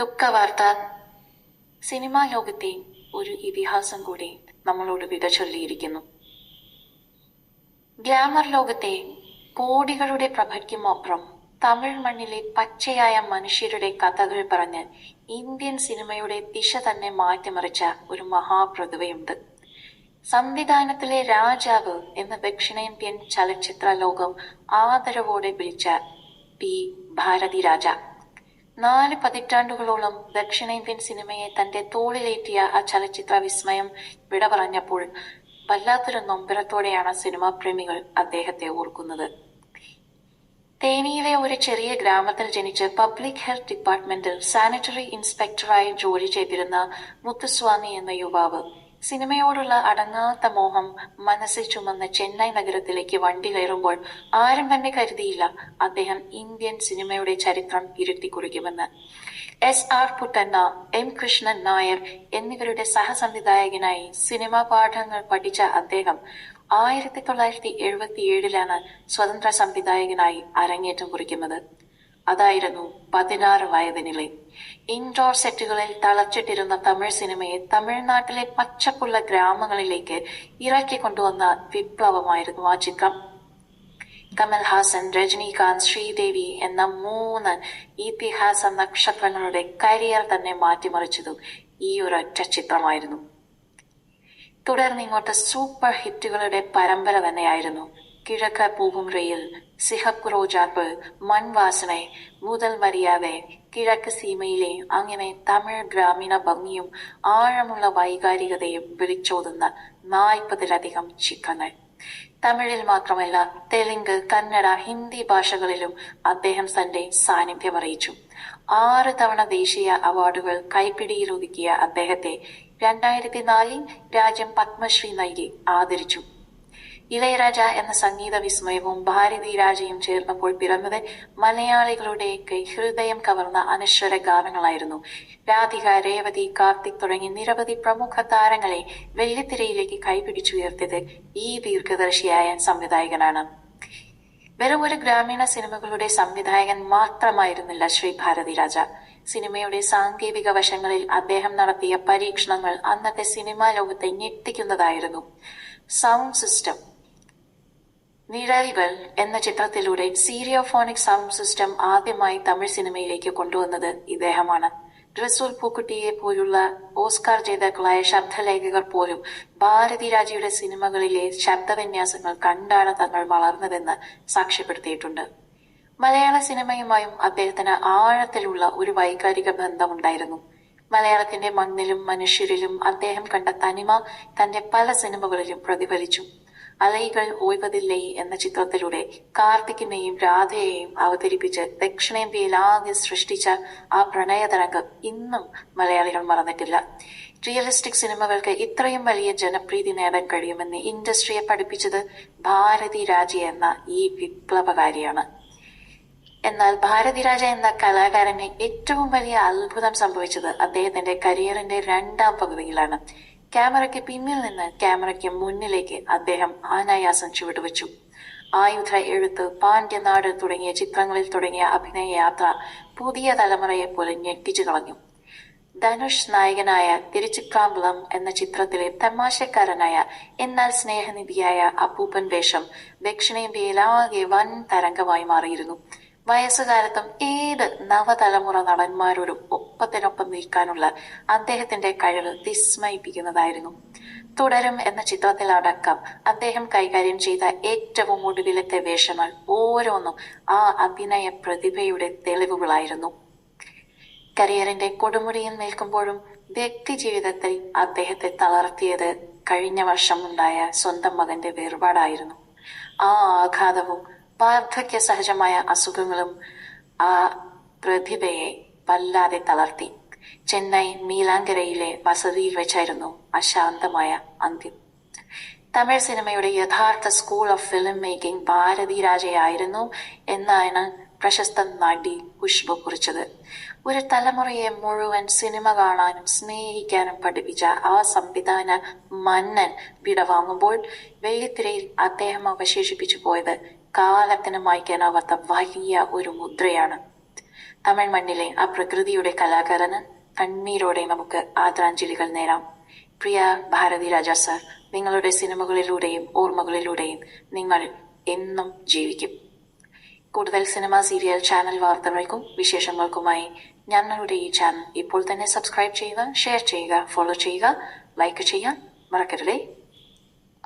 ദുഃഖവാർത്ത. Cinema ലോകത്തെ ഒരു ഇതിഹാസം കൂടി നമ്മളോട് വിട ചൊല്ലിയിരിക്കുന്നു. ഗ്ലാമർ ലോകത്തെ കോടികളുടെ പ്രഭയ്ക്കുമപ്പുറം തമിഴ് മണ്ണിലെ പച്ചയായ മനുഷ്യരുടെ കഥകൾ പറഞ്ഞ് ഇന്ത്യൻ സിനിമയുടെ ദിശ തന്നെ മാറ്റിമറിച്ച ഒരു മഹാപ്രതിഭയുണ്ട്. സംവിധാനത്തിലെ രാജാവ് എന്ന ദക്ഷിണേന്ത്യൻ ചലച്ചിത്ര ലോകം ആദരവോടെ വിളിച്ച പി ഭാരതിരാജ 4 പതിറ്റാണ്ടുകളോളം ദക്ഷിണേന്ത്യൻ സിനിമയെ തന്റെ തോളിലേറ്റിയ ആ ചലച്ചിത്ര വിസ്മയം വിട പറഞ്ഞപ്പോൾ വല്ലാത്തൊരു നൊമ്പരത്തോടെയാണ് സിനിമാ പ്രേമികൾ അദ്ദേഹത്തെ ഓർക്കുന്നത്. തേനിയിലെ ഒരു ചെറിയ ഗ്രാമത്തിൽ ജനിച്ച് പബ്ലിക് ഹെൽത്ത് ഡിപ്പാർട്ട്മെന്റിൽ സാനിറ്ററി ഇൻസ്പെക്ടറായി ജോലി ചെയ്തിരുന്ന മുത്തുസ്വാമി എന്ന യുവാവ് സിനിമയോടുള്ള അടങ്ങാത്ത മോഹം മനസ്സിൽ ചുമന്ന് ചെന്നൈ നഗരത്തിലേക്ക് വണ്ടി കയറുമ്പോൾ ആരും തന്നെ കരുതിയില്ല അദ്ദേഹം ഇന്ത്യൻ സിനിമയുടെ ചരിത്രം ഇരുത്തിക്കുറിക്കുമെന്ന്. SR പുട്ടണ്ണ, M കൃഷ്ണൻ നായർ എന്നിവരുടെ സഹസംവിധായകനായി സിനിമാ പാഠങ്ങൾ പഠിച്ച അദ്ദേഹം 1977 സ്വതന്ത്ര സംവിധായകനായി അരങ്ങേറ്റം കുറിക്കുന്നത്. അതായിരുന്നു 16 വയതിനിലെ. ഇൻഡോർ സെറ്റുകളിൽ തളച്ചിട്ടിരുന്ന തമിഴ് സിനിമയെ തമിഴ്നാട്ടിലെ പച്ചപ്പുള്ള ഗ്രാമങ്ങളിലേക്ക് ഇറക്കിക്കൊണ്ടുവന്ന വിപ്ലവമായിരുന്നു ആ ചിത്രം. കമൽഹാസൻ, രജനീകാന്ത്, ശ്രീദേവി എന്ന 3 ഇതിഹാസ നക്ഷത്രങ്ങളുടെ കരിയർ തന്നെ മാറ്റിമറിച്ചതും ഈ ഒരൊറ്റ ചിത്രമായിരുന്നു. തുടർന്നിങ്ങോട്ട് സൂപ്പർ ഹിറ്റുകളുടെ പരമ്പര തന്നെയായിരുന്നു. കിഴക്ക് പൂവും റെയിൽ, സിഹപ്പ് റോജാപ്പ്, മൺവാസനെ, മുതൽ മര്യാദെ, കിഴക്ക് സീമയിലെ അങ്ങനെ തമിഴ് ഗ്രാമീണ ഭംഗിയും ആഴമുള്ള വൈകാരികതയും വിളിച്ചോതുന്ന 40-ലധികം ചിത്രങ്ങൾ. തമിഴിൽ മാത്രമല്ല തെലുങ്ക്, കന്നഡ, ഹിന്ദി ഭാഷകളിലും അദ്ദേഹം തന്റെ സാന്നിധ്യം അറിയിച്ചു. 6 തവണ ദേശീയ അവാർഡുകൾ കൈപ്പിടിയിലൊതുക്കിയ അദ്ദേഹത്തെ 2004 രാജ്യം പത്മശ്രീ നൽകി ആദരിച്ചു. ഇളയരാജ എന്ന സംഗീത വിസ്മയവും ഭാരതിരാജയും ചേർന്നപ്പോൾ പിറന്നത് മലയാളികളുടെയൊക്കെ ഹൃദയം കവർന്ന അനശ്വര ഗാനങ്ങളായിരുന്നു. രാധിക, രേവതി, കാർത്തിക് തുടങ്ങി നിരവധി പ്രമുഖ താരങ്ങളെ വെള്ളിത്തിരയിലേക്ക് കൈപിടിച്ചുയർത്തിയത് ഈ ദീർഘദർശിയായ സംവിധായകനാണ്. വെറും ഒരു ഗ്രാമീണ സിനിമകളുടെ സംവിധായകൻ മാത്രമായിരുന്നില്ല ശ്രീ ഭാരതിരാജ. സിനിമയുടെ സാങ്കേതിക വശങ്ങളിൽ അദ്ദേഹം നടത്തിയ പരീക്ഷണങ്ങൾ അന്നത്തെ സിനിമാ ലോകത്തെ ഞെട്ടിക്കുന്നതായിരുന്നു. Sound system. നിഴലുകൾ എന്ന ചിത്രത്തിലൂടെ സീരിയോഫോണിക് സൗണ്ട് സിസ്റ്റം ആദ്യമായി തമിഴ് സിനിമയിലേക്ക് കൊണ്ടുവന്നത് ഇദ്ദേഹമാണ്. റസൂൽ പൂക്കുട്ടിയെ പോലുള്ള ഓസ്കാർ ജേതാക്കളായ ശബ്ദലേഖകർ പോലും ഭാരതിരാജയുടെ സിനിമകളിലെ ശബ്ദവിന്യാസങ്ങൾ കണ്ടാണ് തങ്ങൾ വളർന്നതെന്ന് സാക്ഷ്യപ്പെടുത്തിയിട്ടുണ്ട്. മലയാള സിനിമയുമായും അദ്ദേഹത്തിന് ആഴത്തിലുള്ള ഒരു വൈകാരിക ബന്ധമുണ്ടായിരുന്നു. മലയാളത്തിന്റെ മണ്ണിലും മനുഷ്യരിലും അദ്ദേഹം കണ്ട തനിമ തന്റെ പല സിനിമകളിലും പ്രതിഫലിച്ചു. അലൈകൾ ഓയ്വതില്ലേ എന്ന ചിത്രത്തിലൂടെ കാർത്തികിനെയും രാധയെയും അവതരിപ്പിച്ച് ദക്ഷിണേന്ത്യയിലാകെ സൃഷ്ടിച്ച ആ പ്രണയതരംഗം ഇന്നും മലയാളികൾ മറന്നിട്ടില്ല. റിയലിസ്റ്റിക് സിനിമകൾക്ക് ഇത്രയും വലിയ ജനപ്രീതി നേടാൻ കഴിയുമെന്ന് ഇൻഡസ്ട്രിയെ പഠിപ്പിച്ചത് ഭാരതിരാജ എന്ന ഈ വിപ്ലവകാരിയാണ്. എന്നാൽ ഭാരതിരാജ എന്ന കലാകാരന് ഏറ്റവും വലിയ അത്ഭുതം സംഭവിച്ചത് അദ്ദേഹത്തിന്റെ കരിയറിന്റെ 2ാം പകുതിയിലാണ്. ക്യാമറയ്ക്ക് പിന്നിൽ നിന്ന് ക്യാമറയ്ക്ക് മുന്നിലേക്ക് അദ്ദേഹം അനായാസം ചുവടുവെച്ചു. ആയുധ എഴുത്ത്, പാണ്ഡ്യനാട് തുടങ്ങിയ ചിത്രങ്ങളിൽ തുടങ്ങിയ അഭിനയ യാത്ര പുതിയ തലമുറയെ പോലെ ഞെട്ടിച്ചു കളഞ്ഞു. ധനുഷ് നായകനായ തിരുച്ചിക്കാമ്പലം എന്ന ചിത്രത്തിലെ തമാശക്കാരനായ എന്നാൽ സ്നേഹനിധിയായ അപ്പൂപ്പൻ വേഷം ദക്ഷിണേന്ത്യയിലാകെ വൻ തരംഗമായി മാറിയിരുന്നു. വയസ്സുകാലത്തും ഏത് നവതലമുറ നടന്മാരോടും ഒപ്പത്തിനൊപ്പം നിൽക്കാനുള്ള അദ്ദേഹത്തിന്റെ കഴിവ് വിസ്മയിപ്പിക്കുന്നതായിരുന്നു. തുടരും എന്ന ചിത്രത്തിലടക്കം അദ്ദേഹം കൈകാര്യം ചെയ്ത ഏറ്റവും ഒടുവിലത്തെ വേഷങ്ങൾ ഓരോന്നും ആ അഭിനയ പ്രതിഭയുടെ തെളിവുകളായിരുന്നു. കരിയറിന്റെ കൊടുമുടിയിൽ നിൽക്കുമ്പോഴും വ്യക്തി ജീവിതത്തിൽ അദ്ദേഹത്തെ തളർത്തിയത് കഴിഞ്ഞ വർഷം ഉണ്ടായ സ്വന്തം മകന്റെ വേർപാടായിരുന്നു. ആ ആഘാതവും വാർദ്ധക്യ സഹജമായ അസുഖങ്ങളും ആ പ്രതിഭയെ വല്ലാതെ തളർത്തി. ചെന്നൈ മീലാങ്കരയിലെ വസതിയിൽ വെച്ചായിരുന്നു അശാന്തമായ അന്ത്യം. തമിഴ് സിനിമയുടെ യഥാർത്ഥ സ്കൂൾ ഓഫ് ഫിലിം മേക്കിംഗ് ഭാരതിരാജയായിരുന്നു എന്നാണ് പ്രശസ്ത നടി ഖുശ്ബു കുറിച്ചത്. ഒരു തലമുറയെ മുഴുവൻ സിനിമ കാണാനും സ്നേഹിക്കാനും പഠിപ്പിച്ച ആ സംവിധാന മന്നൻ വിടവാങ്ങുമ്പോൾ വെള്ളിത്തിരയിൽ അദ്ദേഹം അവശേഷിപ്പിച്ചു പോയത് കാലത്തിന് മായ്ക്കാനാവാത്ത വലിയ ഒരു മുദ്രയാണ്. തമിഴ് മണ്ണിലെ ആ പ്രകൃതിയുടെ കലാകാരന് കണ്ണീരോടെ നമുക്ക് ആദരാഞ്ജലികൾ നേരാം. പ്രിയ ഭാരതി രാജ സർ, നിങ്ങളുടെ സിനിമകളിലൂടെയും ഓർമ്മകളിലൂടെയും നിങ്ങൾ എന്നും ജീവിക്കും. കൂടുതൽ സിനിമ, സീരിയൽ, ചാനൽ വാർത്തകൾക്കും വിശേഷങ്ങൾക്കുമായി ഞങ്ങളുടെ ഈ ചാനൽ ഇപ്പോൾ തന്നെ സബ്സ്ക്രൈബ് ചെയ്യുക, ഷെയർ ചെയ്യുക, ഫോളോ ചെയ്യുക, ലൈക്ക് ചെയ്യാൻ മറക്കരുതേ.